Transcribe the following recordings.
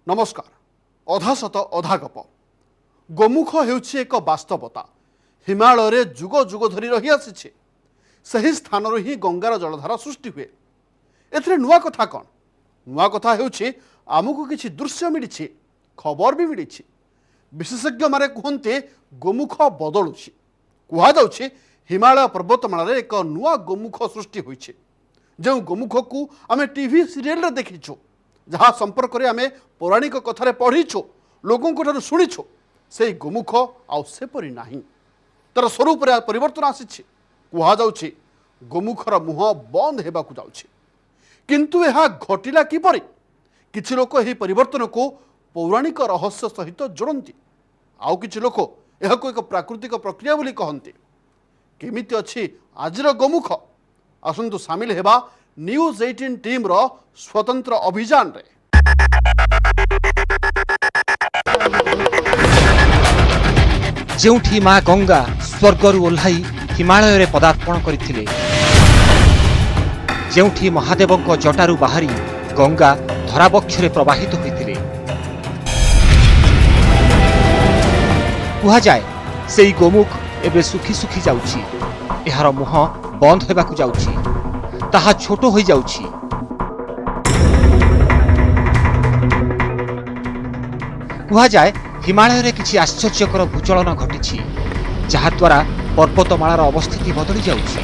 नमस्कार। अधा सत अधा गप गोमुख हेउछि एक वास्तवता। हिमालय रे जुग जुग धरी रही आसी सही स्थान ही गंगार जलधारा सृष्टि हुए। एथिरे नुआ कथा कौन? नुआ कथा हेउछि आमको किछि दृश्य मिली, खबर भी मिली। विशेषज्ञ माने कहते गोमुख बदलुछि। कहुछि हिमालय पर्वतमाला रे एक नुआ गोमुख सृष्टि होइछि। जो गोमुख को आम टीवी सीरियल रे देखिछु, जहाँ संपर्क में आम पौराणिक कथार पढ़ीछु, लोकों शुणीछु, से गोमुख आउसेपरी नाही। तार स्वरूप परिवर्तन आसी। कहुछि गोमुखर मुह बंद हेबाकु जाउछि। किंतु यह घटिला किपरि? किछि लोक एही परिवर्तन को पौराणिक रहस्य सहित जोड़ती, आउ किछि लोक एहाको एक प्राकृतिक प्रक्रिया बोली कहते। केमिति अछि आजिर गोमुख? आसंतु सामिल हेबा न्यूज 18 टीम रो स्वतंत्र अभियान रे। जेउठी मां गंगा स्वर्गरु ओल्हाई हिमालय रे पदार्पण करिथिले, जेउठी महादेवଙ୍କ जटारू बाहरी गंगा धराबक्षरे प्रवाहित होइथिले, कुहा जाय सेई गोमुख एबे सुखी सुखी जाउछि। एहार मुह बंद हेबाकु जाउछि, ताहा छोट होई जाउछि। कुहा जाय हिमालय रे किछि आश्चर्यकर भूचलन घटिछि, जहा द्वारा पर्वतमालार अवस्थिति बदली जाउछि।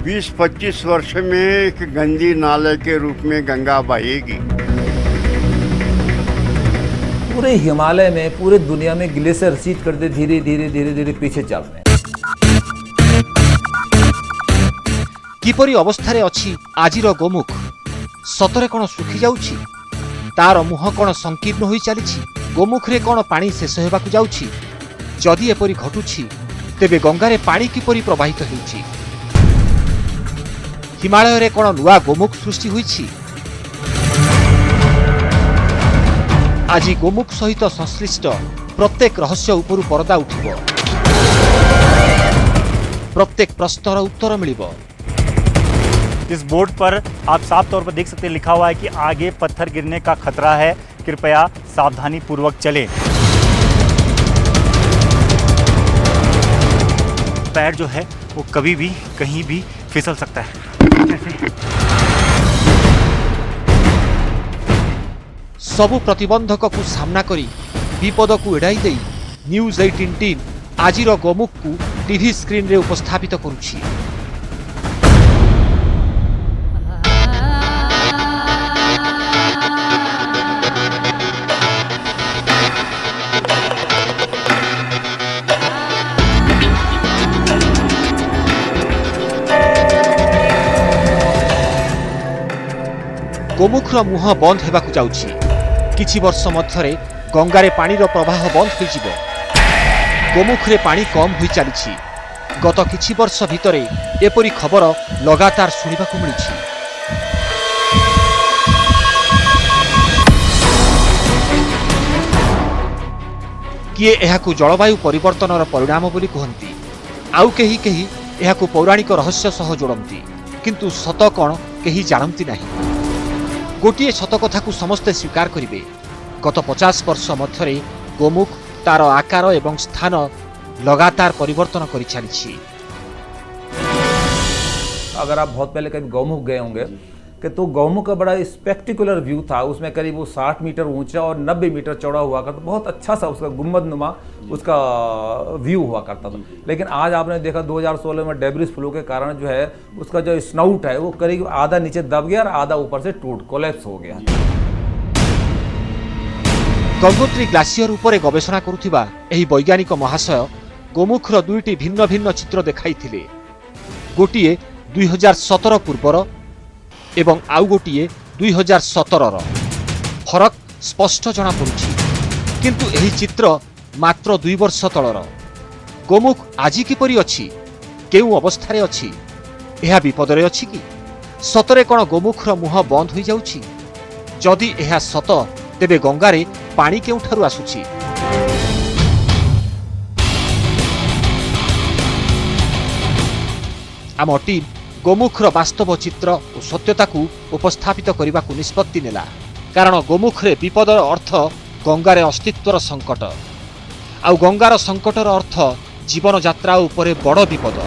20-25 वर्ष में एक गंदी नाले के रूप में गंगा बहेगी। पूरे हिमालय में, पूरे दुनिया में ग्लेशियर रिसीड करते धीरे धीरे धीरे धीरे पीछे चल रहे हैं। किपरि अवस्था रे अछि आजिर गोमुख? सतरे कोन सुखी जाउछि? तार मुह कोन संकीर्ण होई चलीछि? गोमुख रे कोन पानी शेष हेबाकु जाउछि? जदि एपरि घटुछि, तेबे गंगारे पानी किपरि प्रवाहित हेउछि? हिमालय रे कोन नुआ गोमुख सृष्टि होइछि? आज गोमुख सहित संश्लिष्ट प्रत्येक रहस्य उपरु पर्दा उठिबो। प्रत्येक प्रश्नर उत्तर मिलिबो। इस बोर्ड पर आप साफ तौर पर देख सकते हैं, लिखा हुआ है कि आगे पत्थर गिरने का खतरा है, कृपया सावधानी पूर्वक चलें। पैर जो है वो कभी भी कहीं भी फिसल सकता है। सबु प्रतिबंधक को सामना करी विपद को एड़ाई देई न्यूज 18 टीम आजिर गोमुख को टीवी स्क्रीन रे उपस्थापित करुछि। गोमुखर मुह बंद हेबाकु जाउछि। किछि वर्ष मध्यरे गंगारे पानीर प्रवाह बंद होइजिबो। गोमुखरे पानी कम होई चलीछि। गत किछि वर्ष भितरे एपरि खबर लगातार सुनिबाकु मिलिछि। किए एहाकु जलवायु परिवर्तनर परिणाम बोली कहନ୍ତି, आउ केही केही एहाकु पौराणिक रहस्य सह जोड़ନ୍ତି, किंतु सत कोन केही जानନ୍ତି नाही। गोटे सत कथा को समस्ते स्वीकार करेंगे। गत 50 वर्ष मध्यरे गोमुख तार आकार एवं स्थान लगातार परिवर्तन कर चली। अगर आप बहुत पहले कभी गौमुख गए होंगे कि तो गौमुख का बड़ा स्पेक्टिकुलर व्यू था। उसमें करीब वो 60 मीटर ऊंचा और 90 मीटर चौड़ा हुआ करता। बहुत अच्छा सा उसका गुम्बदनुमा उसका व्यू हुआ करता था। लेकिन आज आपने देखा 2016 में डेब्रिस फ्लो के कारण जो है उसका जो स्नाउट है वो करीब आधा नीचे दब गया और आधा ऊपर से कोलैप्स हो गया। गंगोत्री ग्लासियर उपरे गवेषणा करुथिबा एही वैज्ञानिक महाशय गोमुखर दुईटी भिन्न भिन्न चित्र देखाइथिले। गोटिए 2017 पूर्वर एवं आउ गोटिए 2017 फरक स्पष्ट जना पड़ुछि। किंतु एही चित्र मात्र 2 वर्ष तलर। गोमुख आजि किपरि अछि, केउ अवस्था रे अछि, एहा विपद रे अछि कि? सतरे कोन गोमुखर मुह बंद होई जाउछि? जदि एहा सत, तेबे गंगारे पानी केउठारु आसुछि? आम टीम गोमुखर वास्तव चित्र और सत्यता को उपस्थापित करने को निष्पत्ति नेला कारण गोमुखरे विपदर अर्थ गंगारे अस्तित्वर संकट आउ गंगार संकटर अर्थ जीवन यात्रा उपरे बड़ विपद।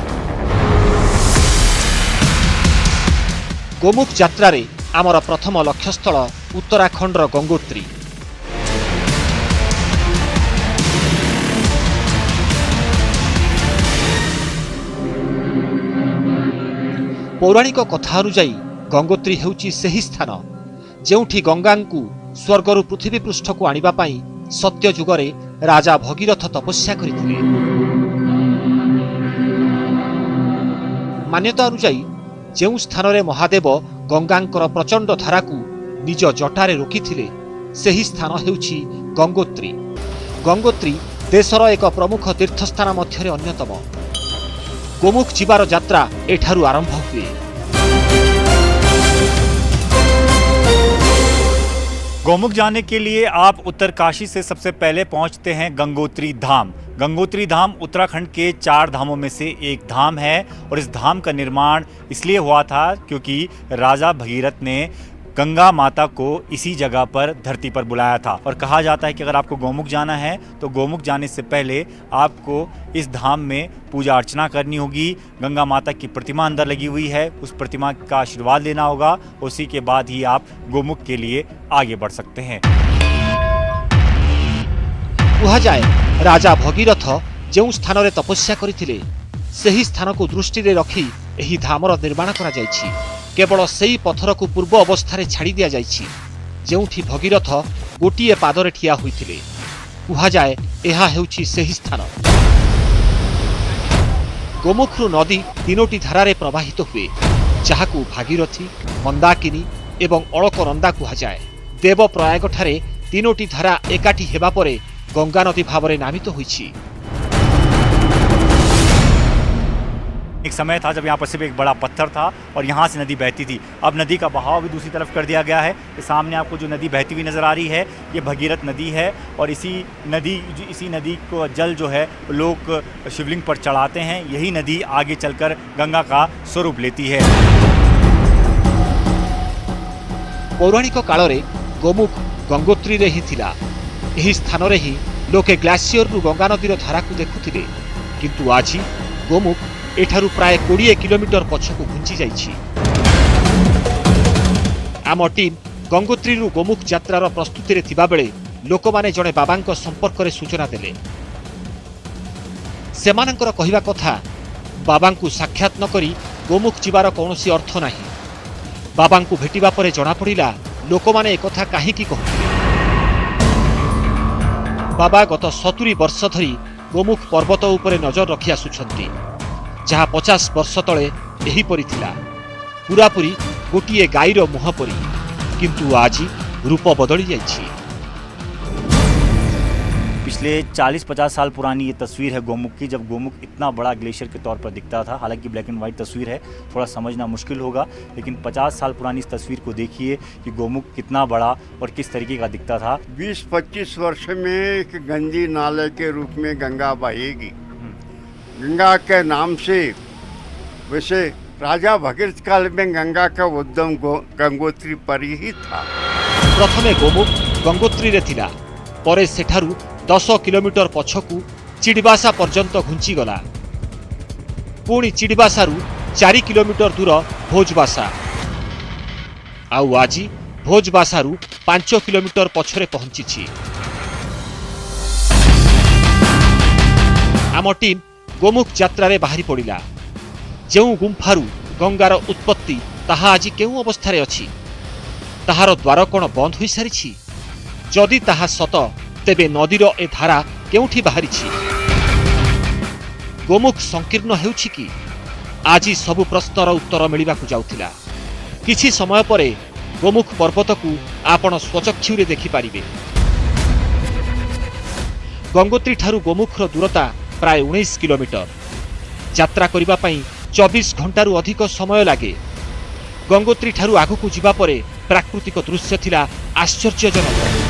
गोमुख यात्रा रे आमर प्रथम लक्ष्यस्थल उत्तराखंडर गंगोत्री। पौराणिक कथा अनुଯାयी गंगोत्री हेउची सही स्थान जेउठी गंगा को स्वर्गरु पृथ्वी पृष्ठ को आनिबा पई सत्य जुगरे राजा भगीरथ तपस्या करिथिले। मान्यता अनुଯାयी जेउ स्थान रे महादेव गंगांकर प्रचंड धारा को निज जटारे रोकिथिले सही स्थान हेउची गंगोत्री। गंगोत्री देशर एक प्रमुख तीर्थस्थान मध्यरे अन्यतम। गोमुख जीवार यात्रा एठारु आरंभ हुए। गोमुख जाने के लिए आप उत्तरकाशी से सबसे पहले पहुंचते हैं गंगोत्री धाम। गंगोत्री धाम उत्तराखंड के 4 धामों में से एक धाम है और इस धाम का निर्माण इसलिए हुआ था क्योंकि राजा भगीरथ ने गंगा माता को इसी जगह पर धरती पर बुलाया था। और कहा जाता है कि अगर आपको गोमुख जाना है तो गोमुख जाने से पहले आपको इस धाम में पूजा अर्चना करनी होगी। गंगा माता की प्रतिमा अंदर लगी हुई है, उस प्रतिमा का आशीर्वाद लेना होगा, उसी के बाद ही आप गोमुख के लिए आगे बढ़ सकते हैं। कहा जाए राजा भगीरथ जो स्थान रे तपस्या करथिले सही स्थान को दृष्टि रे रखी एही धामर निर्माण करा जायछि। केवल सही पत्थर को पूर्व अवस्था रे छाड़ी दिया जायछि जेउठी भगीरथ गोटिए पादरे ठिया होइथिले। कहा जाए एहा हेउछि सही स्थान। गोमुखरु नदी 3टी धारारे प्रवाहित हुए जहाकू भागीरथी, मंदाकिनी एवं अलकनंदा कहा जाए। देवप्रयाग ठारे 3टी धारा एकाठी हेबा परे गंगा नदी भावरे नामित होइछि। एक समय था जब यहाँ पर सिर्फ एक बड़ा पत्थर था और यहाँ से नदी बहती थी। अब नदी का बहाव भी दूसरी तरफ कर दिया गया है। सामने आपको जो नदी बहती हुई नजर आ रही है ये भगीरथ नदी है और इसी नदी को जल जो है लोग शिवलिंग पर चढ़ाते हैं। यही नदी आगे चलकर गंगा का स्वरूप लेती है। पौराणिक काल रे गोमुख गंगोत्री रे ही थिला। एही स्थान रे ही लोके ग्लासियर रु गंगा नदीर धारा को देखुथिले किंतु आज गोमुख एठारु प्राय 20 किलोमीटर पछकु घुंची जाइछि। आम टीम गंगोत्री रु गोमुख यात्रार प्रस्तुति रे थिबा बेले लोकमाने जणे बाबांक संपर्क रे सूचना देले। सेमानंकर कहिबा कथा बाबांकु साक्षात न करी गोमुख जीवार कौनसी अर्थ नाही। बाबांकु भेटिबा परे जणा पड़िला लोकमाने एकथा काहीकि कहथिले। बाबा गत 70 वर्ष धरी गोमुख पर्वत उपरे नजर रखि आसुछंती जहाँ 50 वर्ष तले यही परी थिला पूरापूरी गोटिए गाईर मुह परी किंतु आज रूप बदली जाइछि। पिछले 40-50 साल पुरानी ये तस्वीर है गोमुख की, जब गोमुख इतना बड़ा ग्लेशियर के तौर पर दिखता था। हालांकि ब्लैक एंड वाइट तस्वीर है, थोड़ा समझना मुश्किल होगा, लेकिन 50 साल पुरानी इस तस्वीर को देखिए कि गोमुख कितना बड़ा और किस तरीके का दिखता था। 20-25 वर्ष में एक गंजी नाले के रूप में गंगा बहेगी। गंगा के नाम से वैसे राजा भगीरथ काल में गंगा का उद्गम गंगोत्री पर ही था। प्रथमे गोमुख गंगोत्री रे थिला परे सेठारु 10 किलोमीटर पछकु चिड़बासा पर्यंत घुंची गला। पुणी चिड़बासारु 4 किलोमीटर दूर भोजबासा आउ आज भोजबासारु 5 किलोमीटर पछरे पहुंची। आम टीम गोमुख यात्रा रे बाहरी पड़िला। जो गुंफारु गंगार उत्पत्ति ताहा आज केउ अवस्था अछि ताहार द्वार कोन बंद होई सारिछि। जदि ताहा सत तेबे नदीर ए धारा केउठी बाहरिछि। गोमुख संकीर्ण हेउछि कि आज सबु प्रश्नर उत्तर मिलिबाकु जाउथिला। किछि समय परे गोमुख पर्वत को आपण स्वचक्षु रे देखि पारिबे। गंगोत्री ठारू गोमुखर दूरता प्राय 19 किलोमीटर। यात्रा करिबा पई 24 घंटारू अधिक समय लागे। गंगोत्री ठारू आगकू जिबा परे प्राकृतिक दृश्य थिला आश्चर्यजनक।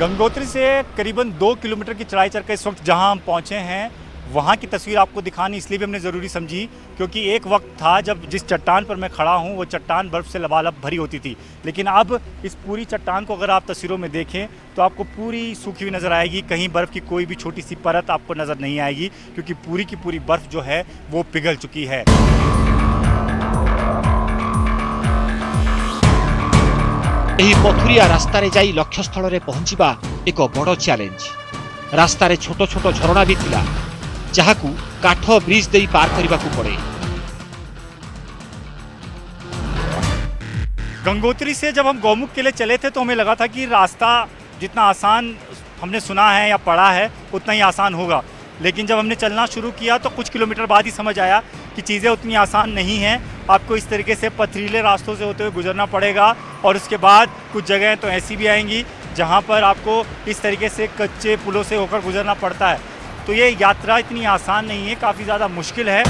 गंगोत्री से करीबन 2 किलोमीटर की चढ़ाई चढ़कर इस वक्त जहां हम पहुंचे हैं वहां की तस्वीर आपको दिखानी इसलिए भी हमने ज़रूरी समझी क्योंकि एक वक्त था जब जिस चट्टान पर मैं खड़ा हूं वो चट्टान बर्फ़ से लबालब भरी होती थी, लेकिन अब इस पूरी चट्टान को अगर आप तस्वीरों में देखें तो आपको पूरी सूखी हुई नज़र आएगी। कहीं बर्फ़ की कोई भी छोटी सी परत आपको नज़र नहीं आएगी क्योंकि पूरी की पूरी बर्फ़ जो है वो पिघल चुकी है। ଏହି ପଥୁରିଆ ରାସ୍ତାରେ ଯାଇ ଲକ୍ଷ୍ୟସ୍ଥଳରେ ପହଞ୍ଚିବା ଏକ ବଡ଼ ଚ୍ୟାଲେଞ୍ଜ। ରାସ୍ତାରେ ଛୋଟ ଛୋଟ ଝରଣା ବି ଥିଲା ଯାହାକୁ କାଠ ବ୍ରିଜ ଦେଇ ପାର କରିବାକୁ ପଡ଼େ। गंगोत्री से जब हम गौमुख के लिए चले थे तो हमें लगा था कि रास्ता जितना आसान हमने सुना है या पढ़ा है उतना ही आसान होगा, लेकिन जब हमने चलना शुरू किया तो कुछ किलोमीटर बाद ही समझ आया कि चीज़ें उतनी आसान नहीं हैं। आपको इस तरीके से पथरीले रास्तों से होते हुए गुजरना पड़ेगा और उसके बाद कुछ जगहें तो ऐसी भी आएंगी जहां पर आपको इस तरीके से कच्चे पुलों से होकर गुजरना पड़ता है। तो ये यात्रा इतनी आसान नहीं है, काफ़ी ज़्यादा मुश्किल है।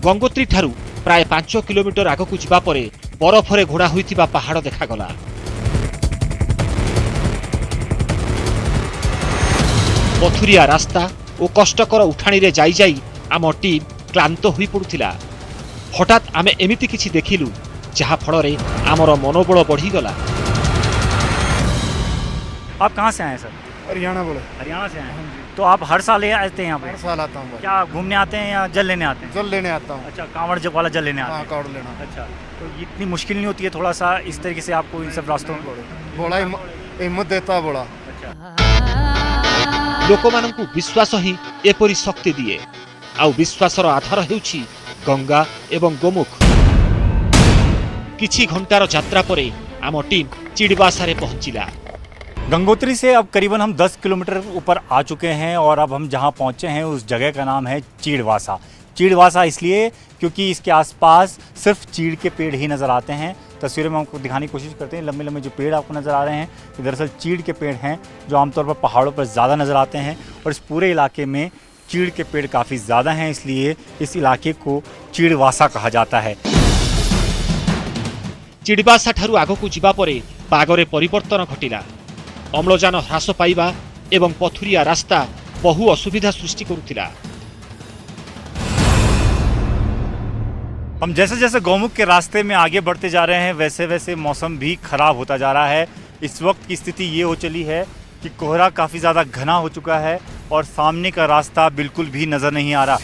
गंगोत्री ठारू प्राय 5 किलोमीटर आगकू जिबा परे बरफरे घोड़ा होइथिबा पहाड़ देखागला। पथुरिया रास्ता और कष्टकर उठाणी रे जाई जाई आम टीम क्लांत होई पड़ुथिला। हठात आमे एमिति किछि देखिलु जहा फଳରେ आमर मनोबल बढ़ीगला। आप कहाँ से आए सर? हरियाणा बोले। हरियाणा से आए हैं। तो आप हर साल आते हैं यहाँ पे? हर साल आता हूँ भाई। क्या घूमने आते हैं या जल लेने आते हैं? जल लेने आता हूँ। अच्छा, कांवड़ जब वाला जल लेने आते हाँ, हैं? कावड़ लेना। अच्छा, तो ये इतनी मुश्किल नहीं होती है थोड़ा सा इस तरीके से आपको इन सब रास्तों में? बोला हिम्मत देता बोला। लोकमानंकु विश्वास ही एपरी शक्ति दिए। आउ विश्वासर आधार हेउछि गंगा एवं गोमुख। किछि घंटार यात्रा परे आम टीम चिड़बासारे पहुंचिला। गंगोत्री से अब करीबन हम 10 किलोमीटर ऊपर आ चुके हैं और अब हम जहाँ पहुँचे हैं उस जगह का नाम है चीड़वासा। चीड़वासा इसलिए क्योंकि इसके आसपास सिर्फ चीड़ के पेड़ ही नज़र आते हैं। तस्वीरों में आपको दिखाने की कोशिश करते हैं। लंबे लंबे जो पेड़ आपको नज़र आ रहे हैं ये दरअसल चीड़ के पेड़ हैं जो आमतौर पर पहाड़ों पर ज़्यादा नज़र आते हैं और इस पूरे इलाके में चीड़ के पेड़ काफ़ी ज़्यादा हैं, इसलिए इस इलाके को चीड़वासा कहा जाता है। चिड़बासा ठारू आगकू जिबा परे पागरे परिवर्तन घटिला। अम्लजान ह्रास पाइबा एवं पथुरिया रास्ता बहु असुविधा सृष्टि करुथिला। हम जैसे जैसे गौमुख के रास्ते में आगे बढ़ते जा रहे हैं वैसे वैसे मौसम भी खराब होता जा रहा है। इस वक्त की स्थिति ये हो चली है कि कोहरा काफ़ी ज़्यादा घना हो चुका है और सामने का रास्ता बिल्कुल भी नज़र नहीं आ रहा।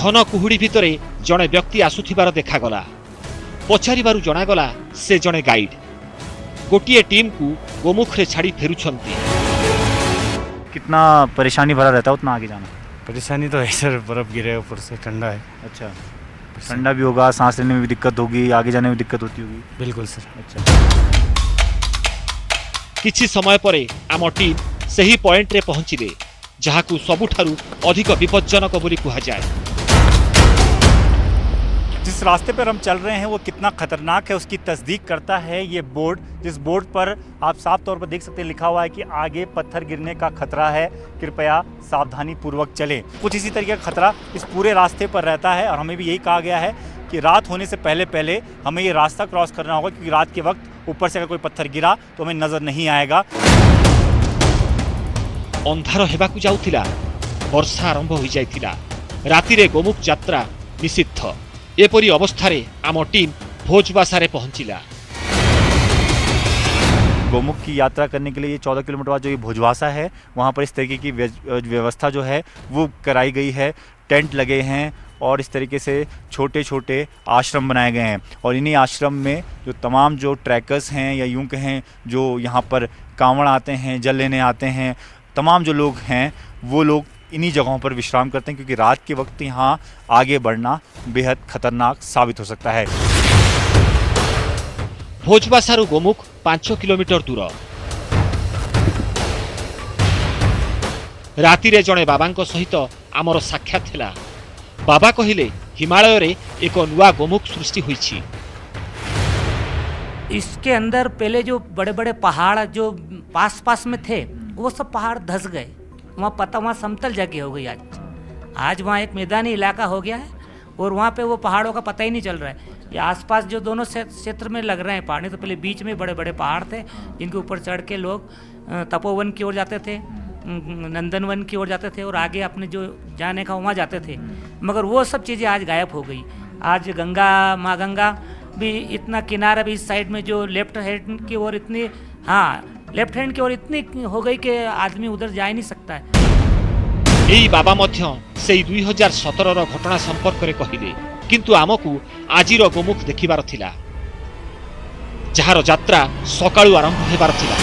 घन कुहुड़ी भितरे जड़े व्यक्ति आसुथिबार देखागला। पचारिबारु जणागला से जड़े गाइड गोटिए टीम को गोमुख रे छाड़ी फेरुछंती। कितना परेशानी भरा रहता है उतना आगे जाना? परेशानी तो है सर, बर्फ गिरे ऊपर से, ठंडा है। अच्छा, ठंडा भी होगा, सांस लेने में भी दिक्कत होगी, आगे जाने में दिक्कत होती होगी? बिल्कुल सर। अच्छा, किछि समय परे आम टीम सही पॉइंट रे पहुंचिले जहाकू सबुठारु अधिक विपज्जनक बोली कुहा जाए। जिस रास्ते पर हम चल रहे हैं वो कितना खतरनाक है उसकी तस्दीक करता है ये बोर्ड, जिस बोर्ड पर आप साफ तौर पर देख सकते हैं लिखा हुआ है कि आगे पत्थर गिरने का खतरा है, कृपया सावधानी पूर्वक चलें। कुछ इसी तरीके का खतरा इस पूरे रास्ते पर रहता है और हमें भी यही कहा गया है कि रात होने से पहले पहले हमें ये रास्ता क्रॉस करना होगा क्योंकि रात के वक्त ऊपर से अगर कोई पत्थर गिरा तो हमें नज़र नहीं आएगा। अंधार हेबाकू जाउथिला, वर्षा आरंभ हो जाइथिला। राति रे गोमुख यात्रा निषिद्ध। एपरी अवस्थारे आम टीम भोजबासारे पहुंचिला। गोमुख की यात्रा करने के लिए ये 14 किलोमीटर बाद जो ये भोजवासा है वहाँ पर इस तरीके की व्यवस्था जो है वो कराई गई है। टेंट लगे हैं और इस तरीके से छोटे छोटे आश्रम बनाए गए हैं और इन्हीं आश्रम में जो तमाम जो ट्रैकर्स हैं या यूं कहें जो यहाँ पर कांवड़ आते हैं, जल लेने आते हैं, तमाम जो लोग हैं वो लोग इन्हीं जगहों पर विश्राम करते हैं क्योंकि रात के वक्त यहाँ आगे बढ़ना बेहद खतरनाक साबित हो सकता है। भोजबासारु गोमुख 5 किलोमीटर दूर। राति रे जणे बाबांको सहित आमर साक्षात थिला। बाबा कहिले हिमालय रे एक नुआ गोमुख सृष्टि हुईछि। इसके अंदर पहले जो बड़े बड़े पहाड़ जो पास पास में थे वो सब पहाड़ धस गए। वहाँ समतल जगह हो गई। आज वहाँ एक मैदानी इलाका हो गया है और वहाँ पे वो पहाड़ों का पता ही नहीं चल रहा है। ये आसपास जो दोनों क्षेत्र में लग रहे हैं पहाड़, तो पहले बीच में बड़े बड़े पहाड़ थे जिनके ऊपर चढ़ के लोग तपोवन की ओर जाते थे, नंदनवन की ओर जाते थे और आगे अपने जो जाने का वहाँ जाते थे। मगर वो सब चीज़ें आज गायब हो गई। आज गंगा, माँ गंगा भी इतना किनारा भी इस साइड में जो लेफ्ट हैंड की ओर इतनी, हाँ लेफ्ट हैंड की ओर इतनी हो गई कि आदमी उधर जा ही नहीं सकता है। एई बाबा मध्य सेई 2017 घटना संपर्क में कहिले, किंतु आमकु आजिर गोमुख देखिबार थिला, जहार यात्रा सकाळु आरंभ हेबार थिला।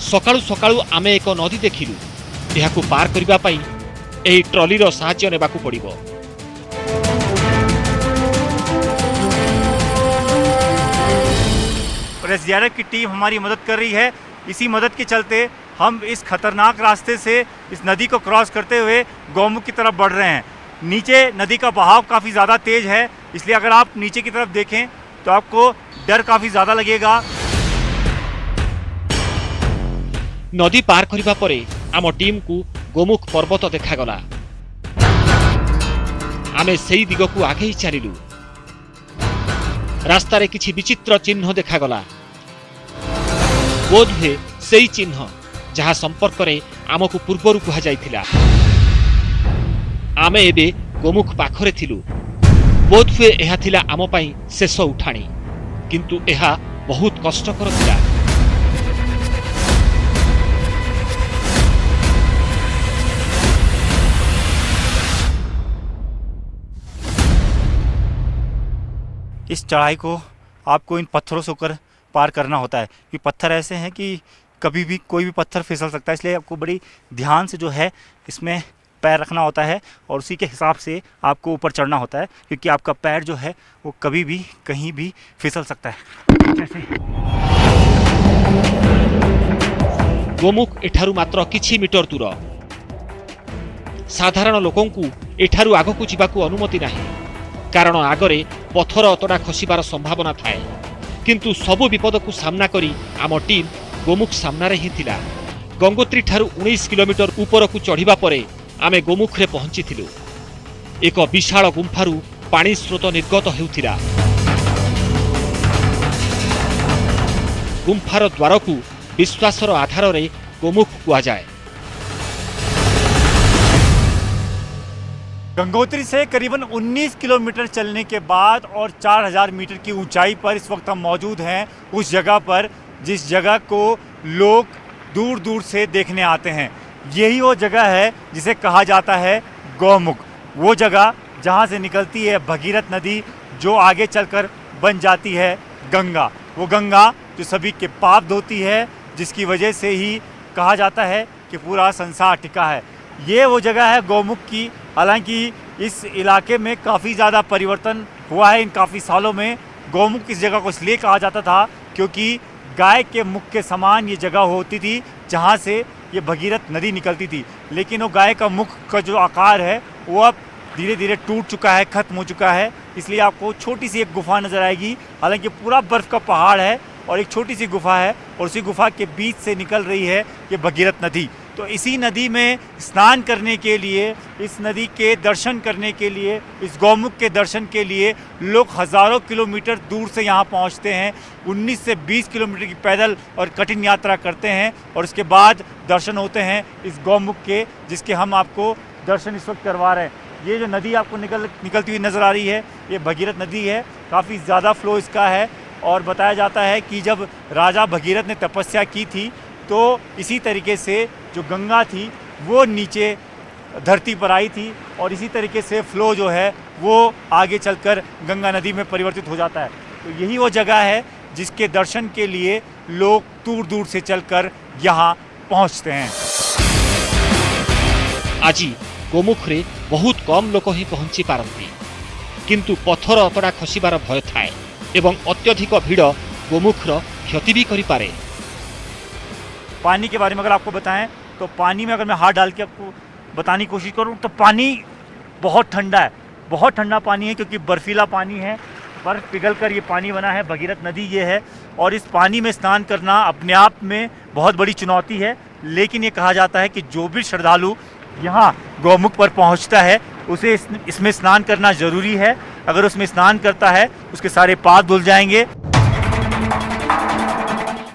सकाळु सकाळु आमे एक नदी देखिलु। एहाकु पार करिबा पई एही ट्रॉलीर साहाय्य नेबाकु पड़िबो। और एसडीआरएफ की टीम हमारी मदद कर रही है। इसी मदद के चलते हम इस खतरनाक रास्ते से इस नदी को क्रॉस करते हुए गौमुख की तरफ बढ़ रहे हैं। नीचे नदी का बहाव काफ़ी ज़्यादा तेज है, इसलिए अगर आप नीचे की तरफ देखें तो आपको डर काफ़ी ज़्यादा लगेगा। नदी पार करिबा परे आम टीम को गोमुख पर्वत देखागला। आमे सेई दिगकु आगे ही चलिलु। रास्ता रे किछि विचित्र चिन्ह देखागला। बोध हुए सेई चिन्ह जहाँ संपर्क रे आमकु पूर्वरु कहा जाइथिला। आमे एबे गोमुख पाखरे थिलु। बोध हुए एहा थिला आम पई शेष उठाणी, किंतु एहा बहुत कष्टकर थिला। इस चढ़ाई को आपको इन पत्थरों से होकर पार करना होता है। ये पत्थर ऐसे हैं कि कभी भी कोई भी पत्थर फिसल सकता है, इसलिए आपको बड़ी ध्यान से जो है इसमें पैर रखना होता है और उसी के हिसाब से आपको ऊपर चढ़ना होता है, क्योंकि आपका पैर जो है वो कभी भी कहीं भी फिसल सकता है। जैसे गोमुख एठारु मात्र किछि मीटर दूर। साधारण लोकंकु एठारु आगकु जिबाकु अनुमति नाही, कारण आगरे पत्थर अतड़ा खसिबार संभावना थाए। किंतु सबु विपद को सामना करी आम टीम गोमुख सामना रे ही थिला। गंगोत्री ठारू 19 किलोमीटर ऊपर को चढ़िबा परे आमे गोमुख रे पहुंचीथिलु। एक विशाल गुंफारू पानी स्रोत निर्गत हेउथिला। गुंफार द्वार को विश्वासर आधार रे गोमुख कुआ जाए। गंगोत्री से करीबन 19 किलोमीटर चलने के बाद और 4000 मीटर की ऊंचाई पर इस वक्त हम मौजूद हैं, उस जगह पर जिस जगह को लोग दूर दूर से देखने आते हैं। यही वो जगह है जिसे कहा जाता है गौमुख। वो जगह जहां से निकलती है भगीरथ नदी, जो आगे चलकर बन जाती है गंगा। वो गंगा जो सभी के पाप धोती है, जिसकी वजह से ही कहा जाता है कि पूरा संसार टिका है। ये वो जगह है गौमुख की। हालांकि इस इलाके में काफ़ी ज़्यादा परिवर्तन हुआ है इन काफ़ी सालों में। गौमुख इस जगह को इसलिए कहा जाता था क्योंकि गाय के मुख के समान ये जगह होती थी जहाँ से ये भगीरथ नदी निकलती थी। लेकिन वो गाय का मुख का जो आकार है वो अब धीरे धीरे टूट चुका है, ख़त्म हो चुका है। इसलिए आपको छोटी सी एक गुफा नज़र आएगी। हालांकि पूरा बर्फ़ का पहाड़ है और एक छोटी सी गुफा है और उसी गुफा के बीच से निकल रही है ये भगीरथ नदी। तो इसी नदी में स्नान करने के लिए, इस नदी के दर्शन करने के लिए, इस गौमुख के दर्शन के लिए लोग हज़ारों किलोमीटर दूर से यहाँ पहुँचते हैं। 19 से 20 किलोमीटर की पैदल और कठिन यात्रा करते हैं और उसके बाद दर्शन होते हैं इस गौमुख के, जिसके हम आपको दर्शन इस वक्त करवा रहे हैं। ये जो नदी आपको निकलती हुई नज़र आ रही है, ये भगीरथ नदी है। काफ़ी ज़्यादा फ्लो इसका है और बताया जाता है कि जब राजा भगीरथ ने तपस्या की थी तो इसी तरीके से जो गंगा थी वो नीचे धरती पर आई थी और इसी तरीके से फ्लो जो है वो आगे चलकर गंगा नदी में परिवर्तित हो जाता है। तो यही वो जगह है जिसके दर्शन के लिए लोग दूर दूर से चलकर यहाँ पहुँचते हैं। आज गोमुख रे बहुत कम लोक ही पहुंची पारती, किंतु पत्थर अतड़ा खसिबार भय थाए एवं अत्यधिक भीड़ गोमुखर क्षति भी करि पारे। पानी के बारे में अगर आपको बताएं तो पानी में अगर मैं हाथ डाल के आपको बताने की कोशिश करूं तो पानी बहुत ठंडा है, बहुत ठंडा पानी है, क्योंकि बर्फीला पानी है। बर्फ़ पिघल कर ये पानी बना है, भगीरथ नदी ये है। और इस पानी में स्नान करना अपने आप में बहुत बड़ी चुनौती है। लेकिन ये कहा जाता है कि जो भी श्रद्धालु यहाँ गौमुख पर पहुँचता है उसे इसमें स्नान करना जरूरी है। अगर उसमें स्नान करता है उसके सारे पाप धुल जाएंगे।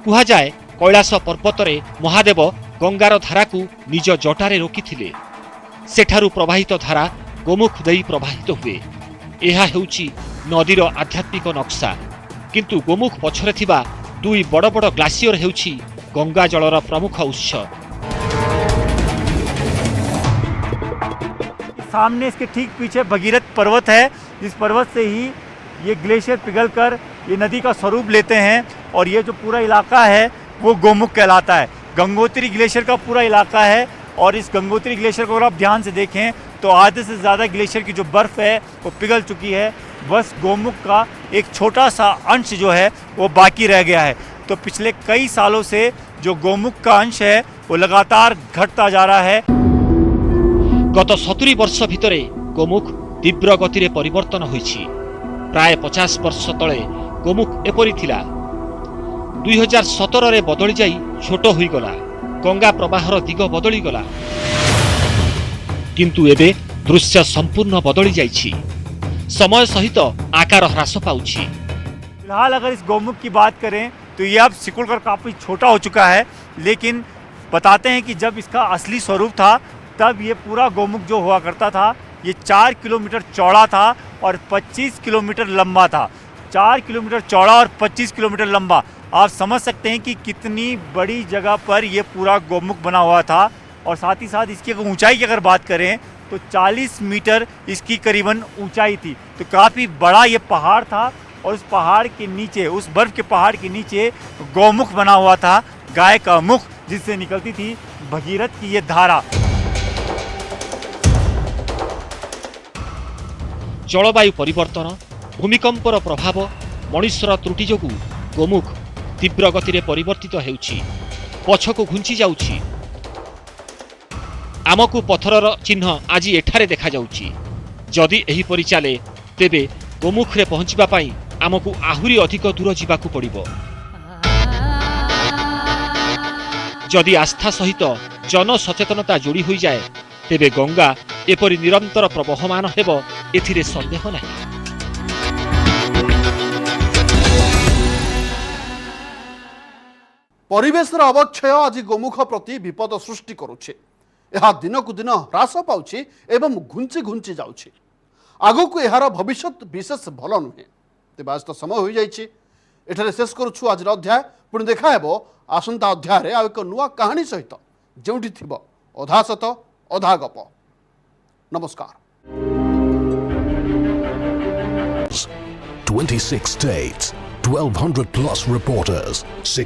कुहाଯାए कैलाश पर्वतरे महादेव गंगार धाराकू निज जटारे रोकिथिले। सेठारु प्रवाहित धारा गोमुख देई प्रवाहित हुए। एहा हेउची नदीर आध्यात्मिक नक्शा। किंतु गोमुख पछरे थिबा दुई बड़ बड़ ग्लासियर हेउची गंगा जलर प्रमुख उत्स। सामने इसके ठीक पीछे भगीरथ पर्वत है, जिस पर्वत से ही ये ग्लेशियर पिघलकर ये नदी का स्वरूप लेते हैं और ये जो पूरा इलाका है वो गोमुख कहलाता है। गंगोत्री ग्लेशियर का पूरा इलाका है और इस गंगोत्री ग्लेशियर को अगर आप ध्यान से देखें तो आधे से ज़्यादा ग्लेशियर की जो बर्फ़ है वो पिघल चुकी है। बस गोमुख का एक छोटा सा अंश जो है वो बाकी रह गया है। तो पिछले कई सालों से जो गोमुख का अंश है वो लगातार घटता जा रहा है। गत 70 वर्ष भितरे गोमुख तीव्र गति रे परिवर्तन होईछि। प्राय 50 वर्ष तले गोमुख एपरि थिला। 2017 रे बदली जाई छोट होई गला। गंगा प्रवाहर दिग बदली गला। किंतु एबे दृश्य संपूर्ण बदली जाइछि। समय सहित आकार ह्रास पाउछि। फिलहाल अगर इस गोमुख की बात करें तो ये अब सिकुड़कर काफ़ी छोटा हो चुका है, लेकिन बताते हैं कि जब इसका असली स्वरूप था तब ये पूरा गोमुख जो हुआ करता था ये 4 किलोमीटर चौड़ा था और 25 किलोमीटर लंबा था। 4 किलोमीटर चौड़ा और 25 किलोमीटर लंबा। आप समझ सकते हैं कि कितनी बड़ी जगह पर ये पूरा गोमुख बना हुआ था। और साथ ही साथ इसकी अगर ऊंचाई की अगर बात करें तो 40 मीटर इसकी करीबन ऊंचाई थी। तो काफ़ी बड़ा ये पहाड़ था और उस पहाड़ के नीचे, उस बर्फ के पहाड़ के नीचे गौमुख बना हुआ था, गाय का मुख जिससे निकलती थी भगीरथ की ये धारा। जलवायु परिवर्तन, भूमिकंपर प्रभाव, मनुष्यर त्रुटि जोगु गोमुख तीव्र गति रे परिवर्तित हेउछि, पछकु घुंची जाउछि। आमकु पथरर चिन्ह आज एठारे देखा जाउछि। जदि एही परि चाले तेबे गोमुख रे पहुंचिबा पई आमकु आहुरी अधिक दूर जीवाकु पड़िबो। जदि आस्था सहित जन सचेतनता जोड़ी होई जाए तेबे गंगा एपरि निरंतर प्रवहमान हेबो, एथिरे संदेह नाही। परिवेशर अवक्षय आज गोमुख प्रति विपद सृष्टि करुछे। यह दिनकु दिन ह्रास पाउछि एवं घुंची घुंची जाउछि। आगकु एहार भविष्य विशेष भल नुहे। तेबे आज तो समय हो जाइछि। एठारे शेष करुछु आज अध्याय। पुणी देखा हेबो आसंता अध्याय रे आ एक नुआ कहानी सहित, जेउठी थिबो अधा सत अधा गप। नमस्कार। 26 states, 1,200 plus reporters, 6